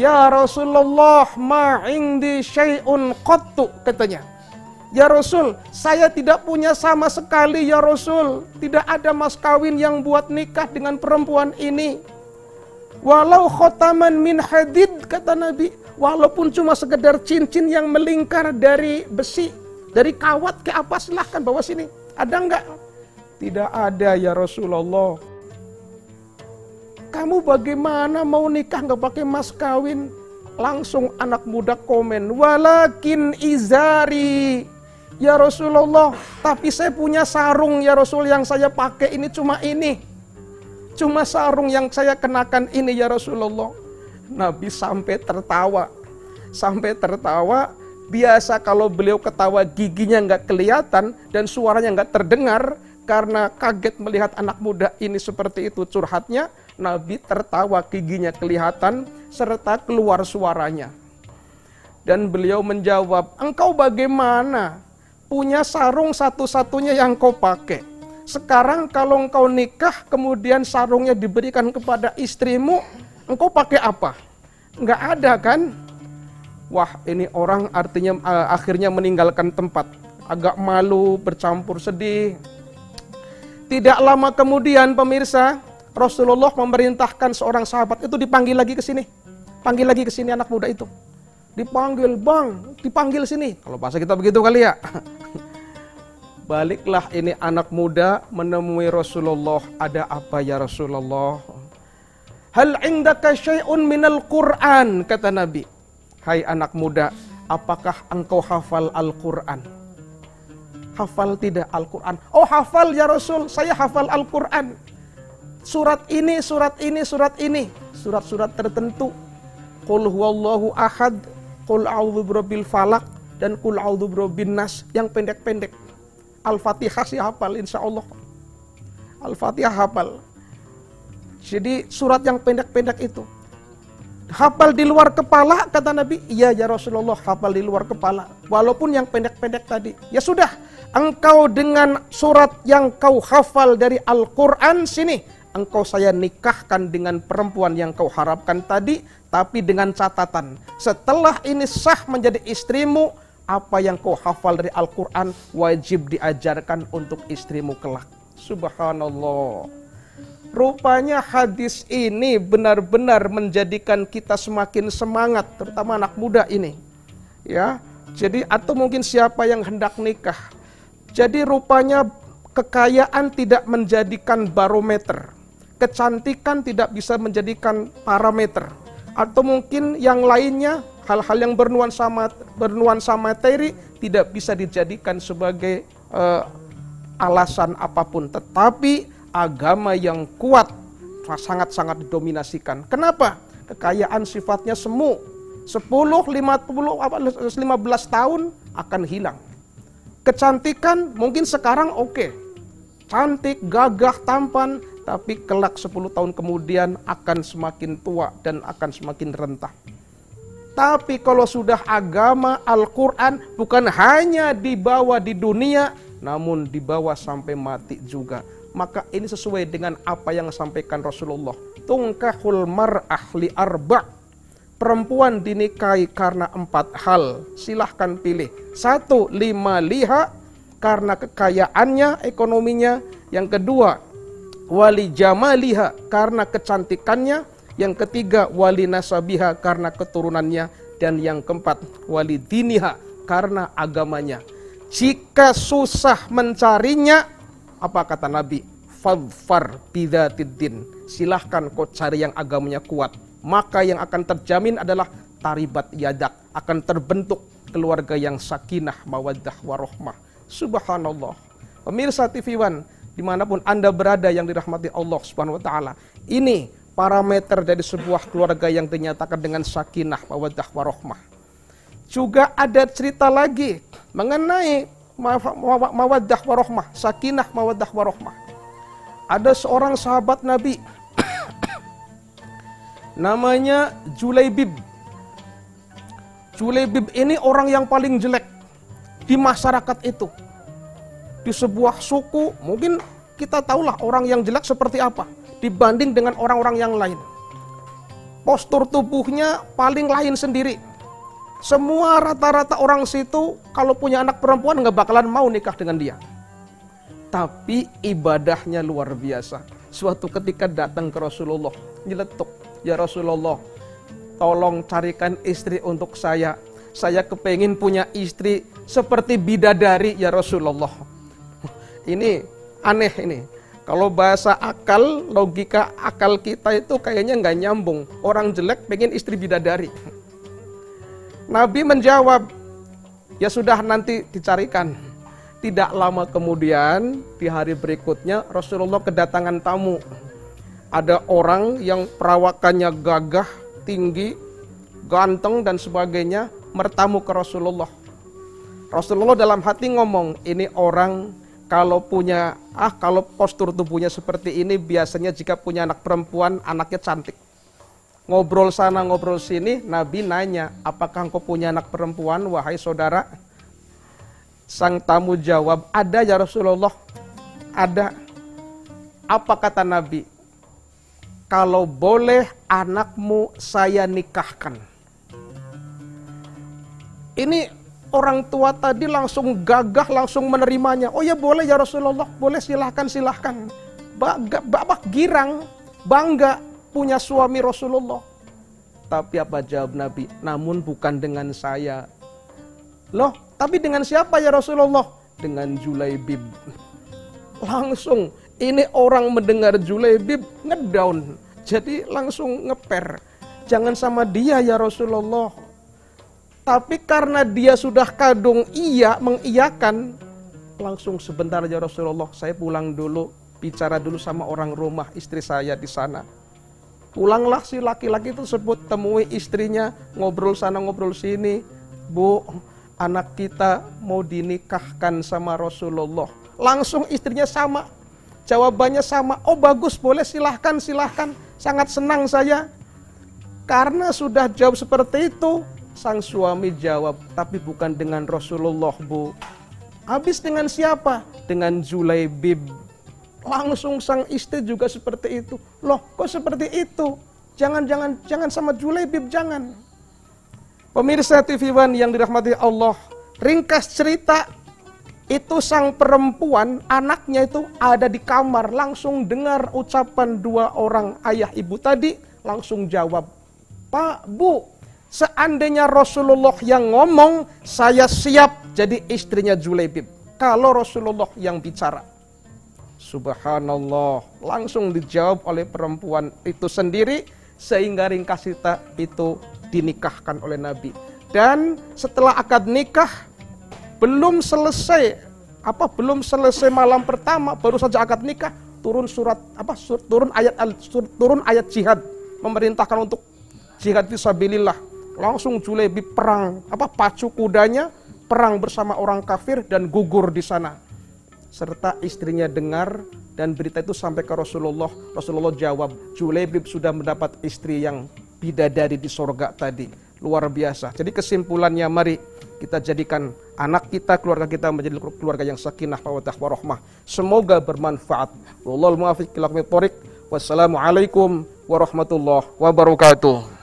Ya Rasulullah, ma indi syai'un qattu, katanya. Ya Rasul, saya tidak punya sama sekali ya Rasul. Tidak ada mas kawin yang buat nikah dengan perempuan ini. Walau khotaman min hadid, kata Nabi. Walaupun cuma sekedar cincin yang melingkar dari besi, dari kawat ke apa, silahkan bawa sini. Ada enggak? Tidak ada ya Rasulullah. Kamu bagaimana mau nikah nggak pakai mas kawin? Langsung anak muda komen, walakin izari. Ya Rasulullah, tapi saya punya sarung ya Rasul, yang saya pakai ini cuma ini. Cuma sarung yang saya kenakan ini ya Rasulullah. Nabi sampai tertawa. Sampai tertawa, biasa kalau beliau ketawa giginya nggak kelihatan dan suaranya nggak terdengar. Karena kaget melihat anak muda ini seperti itu curhatnya, Nabi tertawa, giginya kelihatan serta keluar suaranya. Dan beliau menjawab, engkau bagaimana? Punya sarung satu-satunya yang kau pakai. Sekarang kalau engkau nikah kemudian sarungnya diberikan kepada istrimu, engkau pakai apa? Enggak ada kan? Wah, ini orang artinya akhirnya meninggalkan tempat. Agak malu, bercampur sedih. Tidak lama kemudian pemirsa, Rasulullah memerintahkan seorang sahabat itu dipanggil lagi ke sini. Panggil lagi ke sini anak muda itu. Dipanggil, bang, dipanggil sini. Kalau bahasa kita begitu kali ya. Baliklah ini anak muda menemui Rasulullah. Ada apa ya Rasulullah? Hal indaka syai'un minal Qur'an, kata Nabi. Hai anak muda, apakah engkau hafal Al-Quran? Hafal tidak Al-Quran? Oh hafal ya Rasul, saya hafal Al-Quran. Surat ini, surat ini, surat ini. Surat-surat tertentu. Qul huwallahu ahad, Qul a'udzu birabbil falaq, dan Qul a'udzu birabbin nas, yang pendek-pendek. Al-Fatihah sih hafal insya Allah. Al-Fatihah hafal. Jadi surat yang pendek-pendek itu. Hafal di luar kepala, kata Nabi. Iya ya Rasulullah, hafal di luar kepala. Walaupun yang pendek-pendek tadi. Ya sudah, engkau dengan surat yang kau hafal dari Al-Quran sini, engkau saya nikahkan dengan perempuan yang kau harapkan tadi, tapi dengan catatan, setelah ini sah menjadi istrimu, apa yang kau hafal dari Al-Quran wajib diajarkan untuk istrimu kelak. Subhanallah. Rupanya hadis ini benar-benar menjadikan kita semakin semangat, terutama anak muda ini. Ya, jadi atau mungkin siapa yang hendak nikah. Jadi rupanya kekayaan tidak menjadikan barometer. Kecantikan tidak bisa menjadikan parameter. Atau mungkin yang lainnya, hal-hal yang bernuansa materi tidak bisa dijadikan sebagai alasan apapun. Tetapi agama yang kuat sangat-sangat didominasikan. Kenapa? Kekayaan sifatnya semu. 10, 50, 15 tahun akan hilang. Kecantikan mungkin sekarang oke. Cantik, gagah, tampan, tapi kelak 10 tahun kemudian akan semakin tua dan akan semakin rentah. Tapi kalau sudah agama Al-Quran bukan hanya dibawa di dunia, namun dibawa sampai mati juga. Maka ini sesuai dengan apa yang disampaikan Rasulullah. Tungkahul mar'ah li arba'. Perempuan dinikahi karena 4 hal. Silahkan pilih. 1, limaliha, karena kekayaannya, ekonominya. Yang kedua, wali jamaliha, karena kecantikannya. Yang ketiga, wali nasabiha, karena keturunannya. Dan yang keempat, wali diniha, karena agamanya. Jika susah mencarinya, apa kata Nabi? Fadfar bidzatiddin. Silahkan kau cari yang agamanya kuat. Maka yang akan terjamin adalah taribat yadak. Akan terbentuk keluarga yang sakinah, mawaddah, warohmah. Subhanallah. Pemirsa TV One, dimanapun Anda berada yang dirahmati Allah Subhanahu Wa Taala. Ini parameter dari sebuah keluarga yang dinyatakan dengan sakinah, mawaddah, warohmah. Juga ada cerita lagi mengenai mawaddah warohmah, sakinah, mawaddah, warohmah. Ada seorang sahabat Nabi namanya Julaibib. Julaibib ini orang yang paling jelek di masyarakat itu. Di sebuah suku, mungkin kita tahulah orang yang jelek seperti apa dibanding dengan orang-orang yang lain. postur tubuhnya paling lain sendiri. Semua rata-rata orang situ kalau punya anak perempuan nggak bakalan mau nikah dengan dia. Tapi ibadahnya luar biasa. Suatu ketika datang ke Rasulullah, nyeletuk, "Ya Rasulullah, tolong carikan istri untuk saya. Saya kepengin punya istri seperti bidadari ya Rasulullah." Ini aneh ini. Kalau bahasa akal, logika akal kita itu kayaknya nggak nyambung. Orang jelek pengen istri bidadari. Nabi menjawab, "Ya sudah, nanti dicarikan." Tidak lama kemudian, di hari berikutnya Rasulullah kedatangan tamu. Ada orang yang perawakannya gagah, tinggi, ganteng dan sebagainya, bertamu ke Rasulullah. Rasulullah dalam hati ngomong, ini orang kalau postur tubuhnya seperti ini, biasanya jika punya anak perempuan, anaknya cantik. Ngobrol sana, ngobrol sini, Nabi nanya, apakah engkau punya anak perempuan, wahai saudara? Sang tamu jawab, ada ya Rasulullah, ada. Apa kata Nabi? Kalau boleh anakmu saya nikahkan. Ini orang tua tadi langsung gagah, langsung menerimanya. Oh ya boleh ya Rasulullah, boleh, silahkan. Bapak girang, bangga punya suami Rasulullah. Tapi apa jawab Nabi? Namun bukan dengan saya. Loh, tapi dengan siapa ya Rasulullah? Dengan Julaibib. Langsung, ini orang mendengar Julaibib ngedown. Jadi langsung ngeper. Jangan sama dia ya Rasulullah. Tapi karena dia sudah kadung mengiyakan, langsung sebentar aja Rasulullah, saya pulang dulu, bicara dulu sama orang rumah istri saya di sana. Pulanglah si laki-laki tersebut, temui istrinya, ngobrol sana ngobrol sini. Bu, anak kita mau dinikahkan sama Rasulullah. Langsung istrinya sama, jawabannya sama. Oh bagus, boleh, silahkan. Sangat senang saya. Karena sudah jawab seperti itu, sang suami jawab, tapi bukan dengan Rasulullah, Bu. Habis dengan siapa? Dengan Julaibib. Langsung sang istri juga seperti itu. Loh, kok seperti itu? Jangan sama Julaibib, jangan. Pemirsa TV One yang dirahmati Allah, ringkas cerita, itu sang perempuan, anaknya itu ada di kamar, langsung dengar ucapan dua orang ayah ibu tadi, langsung jawab, Pak, Bu, seandainya Rasulullah yang ngomong, saya siap jadi istrinya Julaibib. Kalau Rasulullah yang bicara. Subhanallah, langsung dijawab oleh perempuan itu sendiri, sehingga ringkas cerita itu dinikahkan oleh Nabi. Dan setelah akad nikah, belum selesai malam pertama, baru saja akad nikah, turun ayat jihad, memerintahkan untuk jihad fisabilillah. Langsung Julaibib perang, pacu kudanya, perang bersama orang kafir dan gugur di sana. Serta istrinya dengar dan berita itu sampai ke Rasulullah. Rasulullah jawab, Julaibib sudah mendapat istri yang bidadari di sorga tadi. Luar biasa. Jadi kesimpulannya, mari kita jadikan anak kita, keluarga kita menjadi keluarga yang sakinah, mawaddah, warahmah. Semoga bermanfaat. Wallahul muwaffiq ila aqwamit thoriq. Wassalamualaikum warahmatullahi wabarakatuh.